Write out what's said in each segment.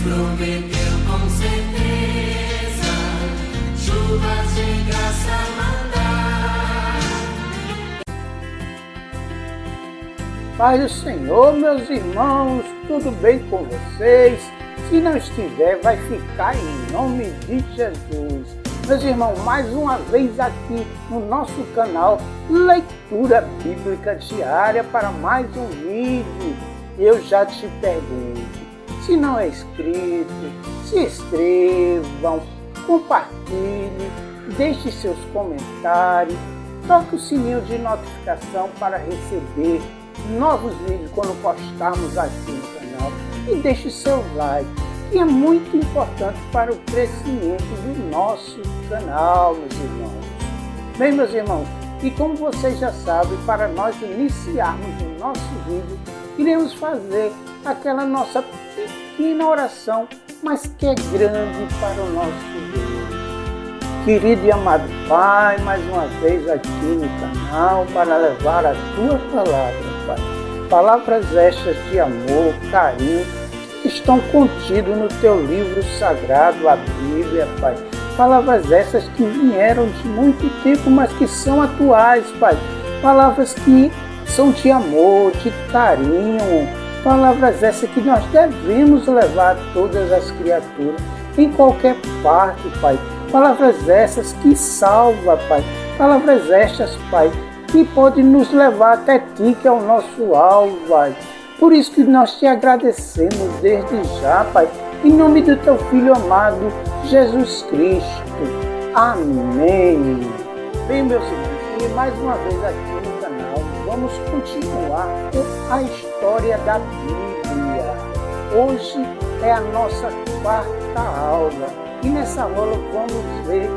prometeu com certeza chuvas de graça mandar. Pai do Senhor, meus irmãos, tudo bem com vocês? Se não estiver, vai ficar em nome de Jesus. Meus irmãos, mais uma vez aqui no nosso canal Leitura Bíblica Diária para mais um vídeo. Eu já te pergunto, se não é inscrito, se inscrevam, compartilhe, deixe seus comentários, toque o sininho de notificação para receber novos vídeos quando postarmos aqui no canal e deixe seu like, que é muito importante para o crescimento do nosso canal, meus irmãos. Bem, meus irmãos, e como vocês já sabem, para nós iniciarmos o nosso vídeo, iremos fazer aquela nossa pequena oração, mas que é grande para o nosso Deus. Querido e amado Pai, mais uma vez aqui no canal para levar a Tua palavra, Pai. Palavras estas de amor, carinho, que estão contidas no Teu livro sagrado, a Bíblia, Pai. Palavras essas que vieram de muito tempo, mas que são atuais, Pai. Palavras que são de amor, de carinho. Palavras essas que nós devemos levar a todas as criaturas, em qualquer parte, Pai. Palavras essas que salvam, Pai. Palavras estas, Pai, que podem nos levar até Ti, que é o nosso alvo, Pai. Por isso que nós Te agradecemos desde já, Pai, em nome do Teu Filho amado, Jesus Cristo. Amém. Bem, meus irmãos, e mais uma vez aqui no canal, vamos continuar com a história da Bíblia. Hoje é a nossa quarta aula. E nessa aula vamos ver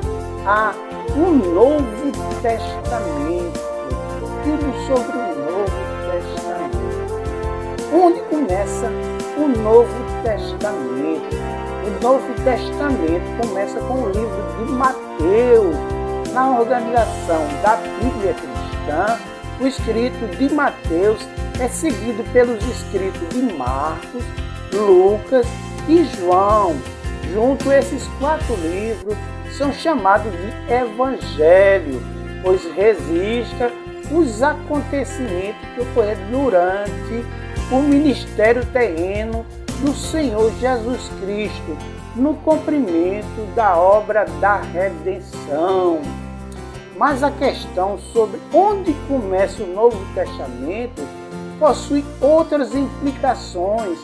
o Novo Testamento, tudo sobre o Novo Testamento. Onde começa o Novo Testamento? O Novo Testamento começa com o livro de Mateus. Na organização da Bíblia cristã, o escrito de Mateus é seguido pelos escritos de Marcos, Lucas e João. Junto, esses 4 livros são chamados de Evangelho, pois registra os acontecimentos que ocorreram durante o ministério terreno do Senhor Jesus Cristo, no cumprimento da obra da redenção. Mas a questão sobre onde começa o Novo Testamento possui outras implicações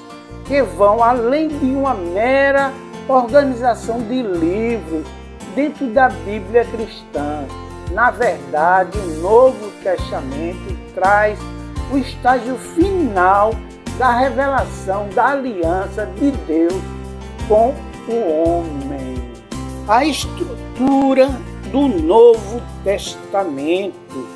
que vão além de uma mera organização de livros dentro da Bíblia cristã. Na verdade, o Novo Testamento traz o estágio final da revelação da aliança de Deus com o homem. A estrutura do Novo Testamento.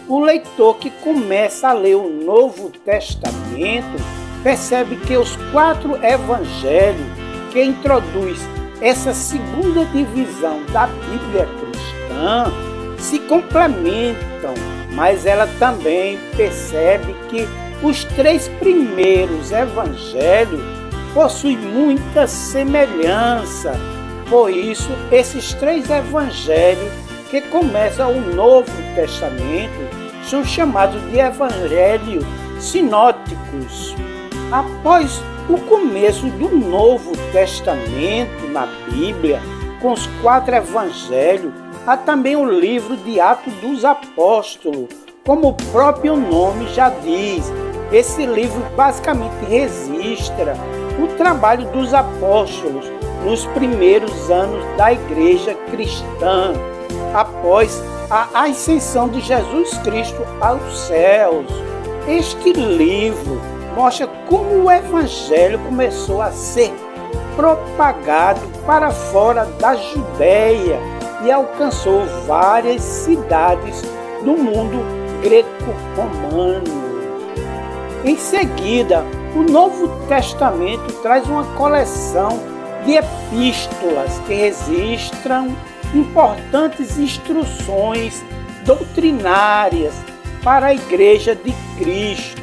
O leitor que começa a ler o Novo Testamento percebe que os 4 evangelhos que introduz essa segunda divisão da Bíblia cristã se complementam, mas ela também percebe que os 3 primeiros evangelhos possuem muita semelhança. Por isso, esses 3 evangelhos que começam o Novo Testamento são chamados de evangelhos sinóticos. Após o começo do Novo Testamento na Bíblia, com os 4 evangelhos, há também o livro de Atos dos Apóstolos, como o próprio nome já diz. Esse livro basicamente registra o trabalho dos apóstolos nos primeiros anos da igreja cristã, após a ascensão de Jesus Cristo aos céus. Este livro mostra como o evangelho começou a ser propagado para fora da Judéia e alcançou várias cidades do mundo greco-romano. Em seguida, o Novo Testamento traz uma coleção de epístolas que registram importantes instruções doutrinárias para a Igreja de Cristo.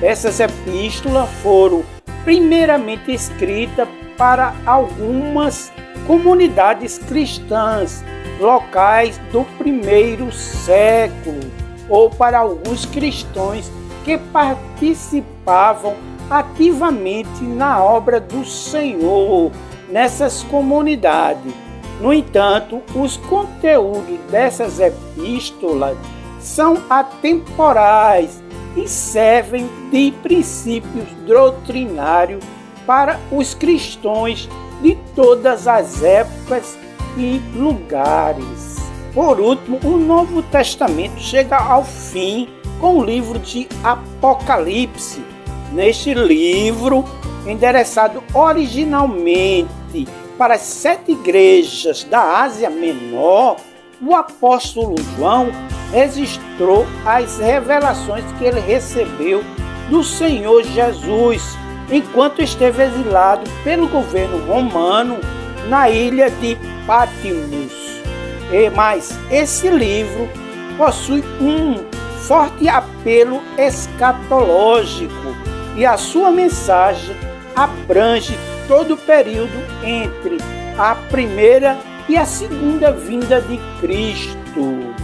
Essas epístolas foram primeiramente escrita para algumas comunidades cristãs locais do primeiro século, ou para alguns cristãos que participavam ativamente na obra do Senhor nessas comunidades. No entanto, os conteúdos dessas epístolas são atemporais e servem de princípios doutrinários para os cristãos de todas as épocas e lugares. Por último, o Novo Testamento chega ao fim com o livro de Apocalipse. Neste livro, endereçado originalmente para as 7 igrejas da Ásia Menor, o apóstolo João registrou as revelações que ele recebeu do Senhor Jesus enquanto esteve exilado pelo governo romano na ilha de Patmos. Mas esse livro possui um forte apelo escatológico e a sua mensagem abrange todo o período entre a primeira e a segunda vinda de Cristo.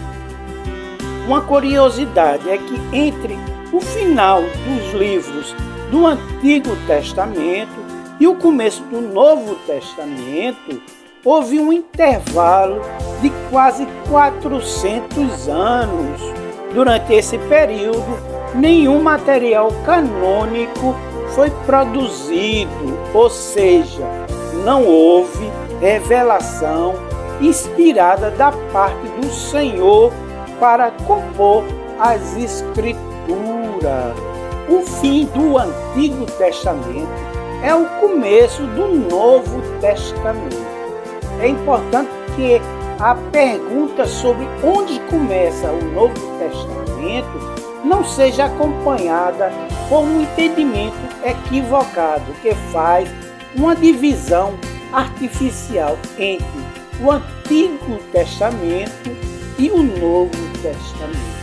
Uma curiosidade é que entre o final dos livros do Antigo Testamento e o começo do Novo Testamento houve um intervalo de quase 400 anos. Durante esse período, nenhum material canônico foi produzido, ou seja, não houve revelação inspirada da parte do Senhor para compor as Escrituras. O fim do Antigo Testamento é o começo do Novo Testamento. É importante que a pergunta sobre onde começa o Novo Testamento não seja acompanhada por um entendimento equivocado que faz uma divisão artificial entre o Antigo Testamento e o Novo Testamento.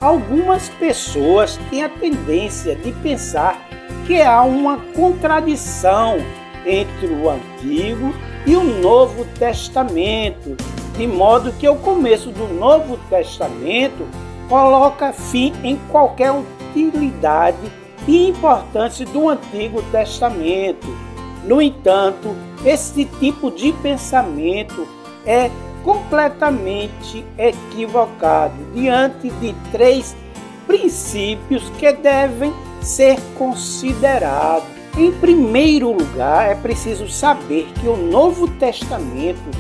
Algumas pessoas têm a tendência de pensar que há uma contradição entre o Antigo e o Novo Testamento, de modo que o começo do Novo Testamento coloca fim em qualquer utilidade e importância do Antigo Testamento. No entanto, esse tipo de pensamento é completamente equivocado diante de 3 princípios que devem ser considerados. Em primeiro lugar, é preciso saber que o Novo Testamento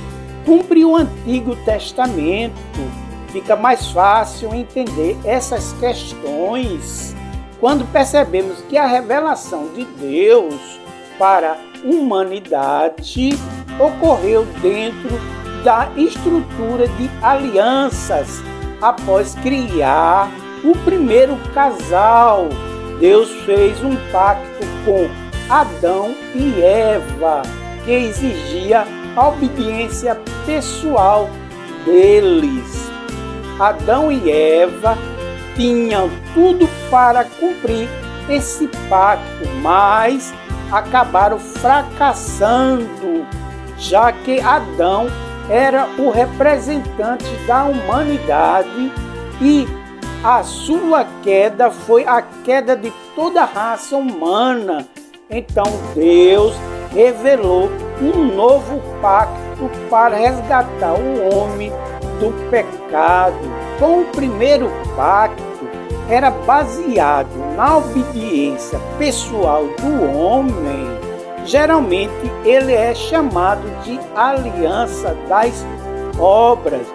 cumpre o Antigo Testamento. Fica mais fácil entender essas questões quando percebemos que a revelação de Deus para a humanidade ocorreu dentro da estrutura de alianças após criar o primeiro casal. Deus fez um pacto com Adão e Eva que exigia a obediência pessoal deles. Adão e Eva tinham tudo para cumprir esse pacto, mas acabaram fracassando, já que Adão era o representante da humanidade e a sua queda foi a queda de toda a raça humana. Então Deus revelou um novo pacto para resgatar o homem do pecado. Com o primeiro pacto, era baseado na obediência pessoal do homem. Geralmente ele é chamado de aliança das obras.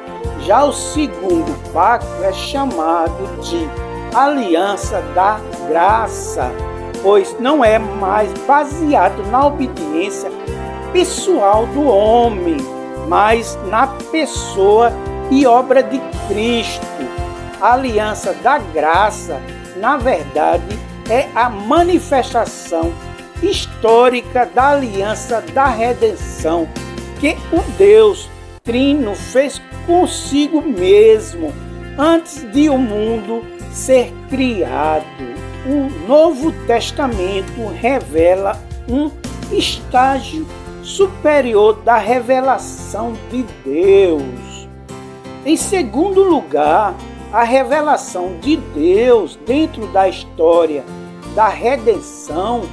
Já o segundo pacto é chamado de aliança da graça, pois não é mais baseado na obediência pessoal do homem, mas na pessoa e obra de Cristo. A aliança da graça, na verdade, é a manifestação histórica da aliança da redenção que o Deus Trino fez consigo mesmo antes de o mundo ser criado. o Novo Testamento revela um estágio superior da revelação de Deus. Em segundo lugar, a revelação de Deus dentro da história da redenção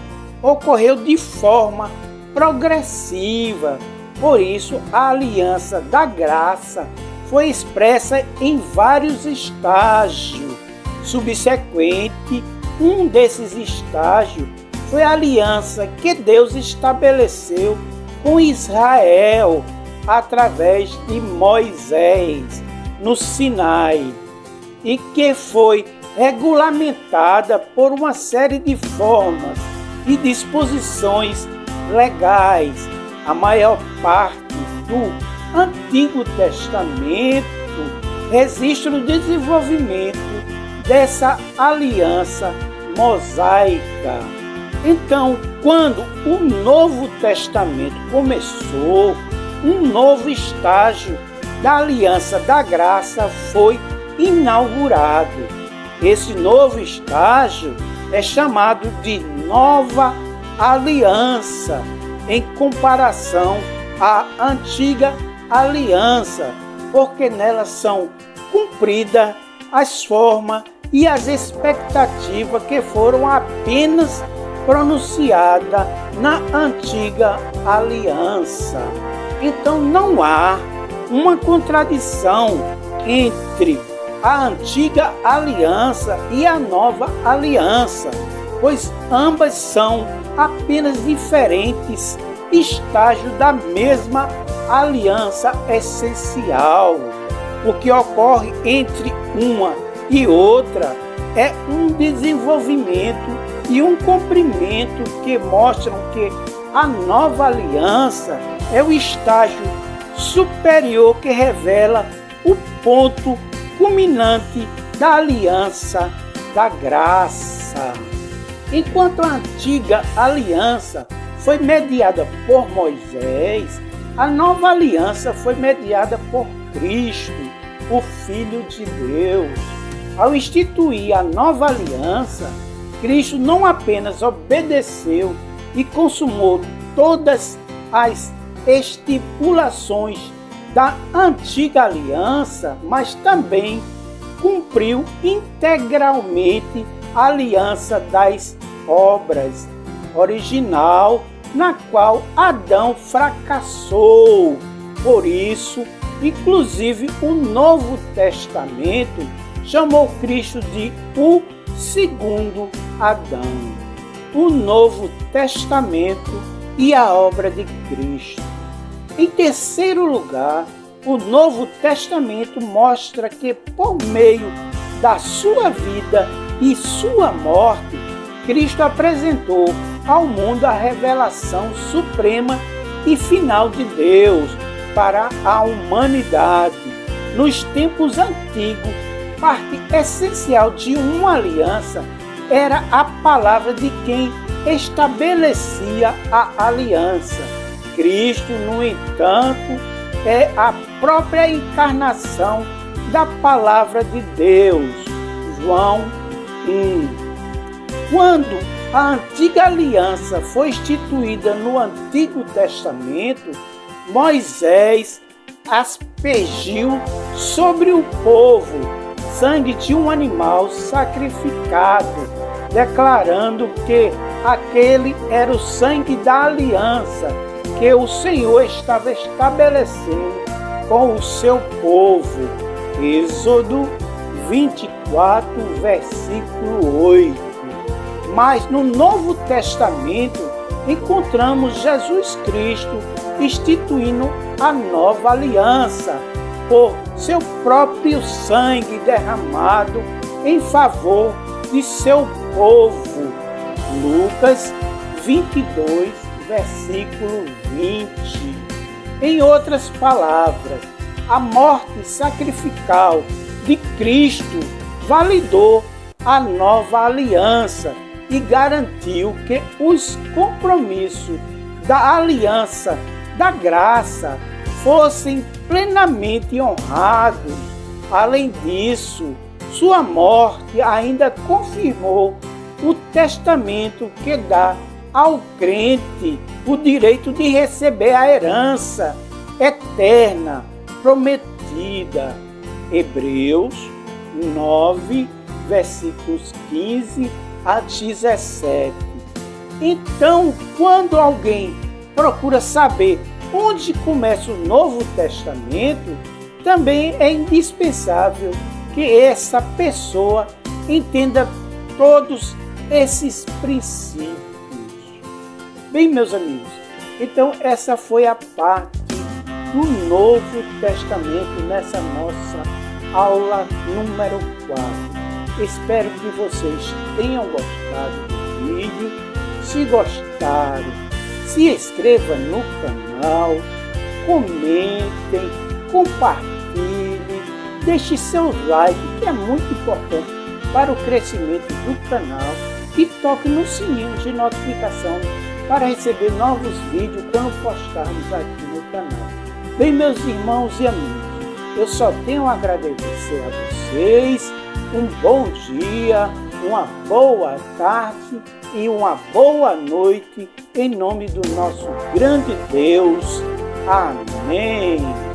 ocorreu de forma progressiva. Por isso, a aliança da graça foi expressa em vários estágios. Subsequente, um desses estágios foi a aliança que Deus estabeleceu com Israel através de Moisés no Sinai, e que foi regulamentada por uma série de formas e disposições legais. A maior parte do Antigo Testamento registra o desenvolvimento dessa aliança mosaica. Então, quando o Novo Testamento começou, um novo estágio da aliança da graça foi inaugurado. Esse novo estágio é chamado de Nova Aliança, em comparação à Antiga Aliança, porque nela são cumpridas as formas e as expectativas que foram apenas pronunciadas na Antiga Aliança. Então não há uma contradição entre a Antiga Aliança e a Nova Aliança, pois ambas são apenas diferentes estágios da mesma aliança essencial. O que ocorre entre uma e outra é um desenvolvimento e um cumprimento que mostram que a nova aliança é o estágio superior que revela o ponto culminante da aliança da graça. Enquanto a antiga aliança foi mediada por Moisés, a nova aliança foi mediada por Cristo, o Filho de Deus. Ao instituir a nova aliança, Cristo não apenas obedeceu e consumou todas as estipulações da antiga aliança, mas também cumpriu integralmente a aliança das obras original, na qual Adão fracassou. Por isso, inclusive, o Novo Testamento chamou Cristo de o segundo Adão. O Novo Testamento e a obra de Cristo. Em terceiro lugar, o Novo Testamento mostra que, por meio da sua vida e sua morte, Cristo apresentou ao mundo a revelação suprema e final de Deus para a humanidade. Nos tempos antigos, parte essencial de uma aliança era a palavra de quem estabelecia a aliança. Cristo, no entanto, é a própria encarnação da palavra de Deus. João 1. Quando a antiga aliança foi instituída no Antigo Testamento, Moisés aspergiu sobre o povo sangue de um animal sacrificado, declarando que aquele era o sangue da aliança que o Senhor estava estabelecendo com o seu povo. Êxodo 24, versículo 8. Mas no Novo Testamento encontramos Jesus Cristo instituindo a nova aliança por seu próprio sangue derramado em favor de seu povo. Lucas 22, versículo 20. Em outras palavras, a morte sacrificial de Cristo validou a nova aliança e garantiu que os compromissos da aliança da graça fossem plenamente honrados. Além disso, sua morte ainda confirmou o testamento que dá ao crente o direito de receber a herança eterna, prometida. Hebreus 9, versículos 15 a 17. Então, quando alguém procura saber onde começa o Novo Testamento, também é indispensável que essa pessoa entenda todos esses princípios. Bem, meus amigos, então essa foi a parte do Novo Testamento nessa nossa aula número 4. Espero que vocês tenham gostado do vídeo. Se gostaram, se inscreva no canal, comentem, compartilhem, deixe seu like, que é muito importante para o crescimento do canal, e toque no sininho de notificação para receber novos vídeos quando postarmos aqui no canal. Bem, meus irmãos e amigos, eu só tenho a agradecer a vocês. Um bom dia, uma boa tarde e uma boa noite, em nome do nosso grande Deus. Amém.